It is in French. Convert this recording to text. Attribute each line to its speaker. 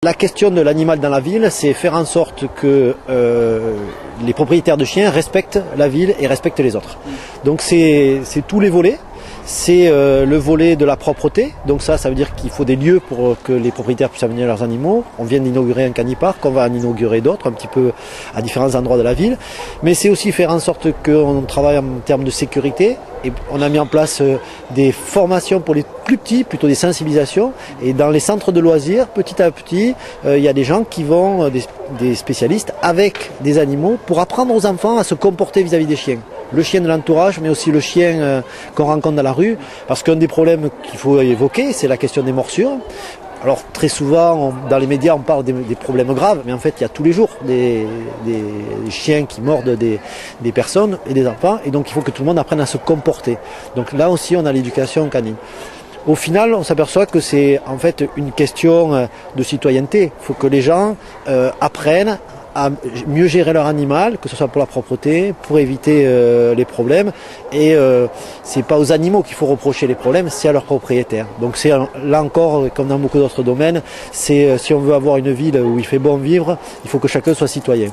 Speaker 1: La question de l'animal dans la ville, c'est faire en sorte que les propriétaires de chiens respectent la ville et respectent les autres. Donc c'est tous les volets. C'est le volet de la propreté, donc ça veut dire qu'il faut des lieux pour que les propriétaires puissent amener leurs animaux. On vient d'inaugurer un canipark, on va en inaugurer d'autres un petit peu à différents endroits de la ville. Mais c'est aussi faire en sorte qu'on travaille en termes de sécurité. Et on a mis en place des formations pour les plus petits, plutôt des sensibilisations. Et dans les centres de loisirs, petit à petit, il y a des gens qui vont, des spécialistes, avec des animaux pour apprendre aux enfants à se comporter vis-à-vis des chiens. Le chien de l'entourage, mais aussi le chien qu'on rencontre dans la rue. Parce qu'un des problèmes qu'il faut évoquer, c'est la question des morsures. Alors très souvent, dans les médias, on parle des problèmes graves, mais en fait, il y a tous les jours des chiens qui mordent des personnes et des enfants, et donc il faut que tout le monde apprenne à se comporter. Donc là aussi, on a l'éducation canine. Au final, on s'aperçoit que c'est en fait une question de citoyenneté. Il faut que les gens apprennent à mieux gérer leur animal, que ce soit pour la propreté, pour éviter les problèmes. Et c'est pas aux animaux qu'il faut reprocher les problèmes, c'est à leurs propriétaires. Donc c'est là encore, comme dans beaucoup d'autres domaines, c'est si on veut avoir une ville où il fait bon vivre, il faut que chacun soit citoyen.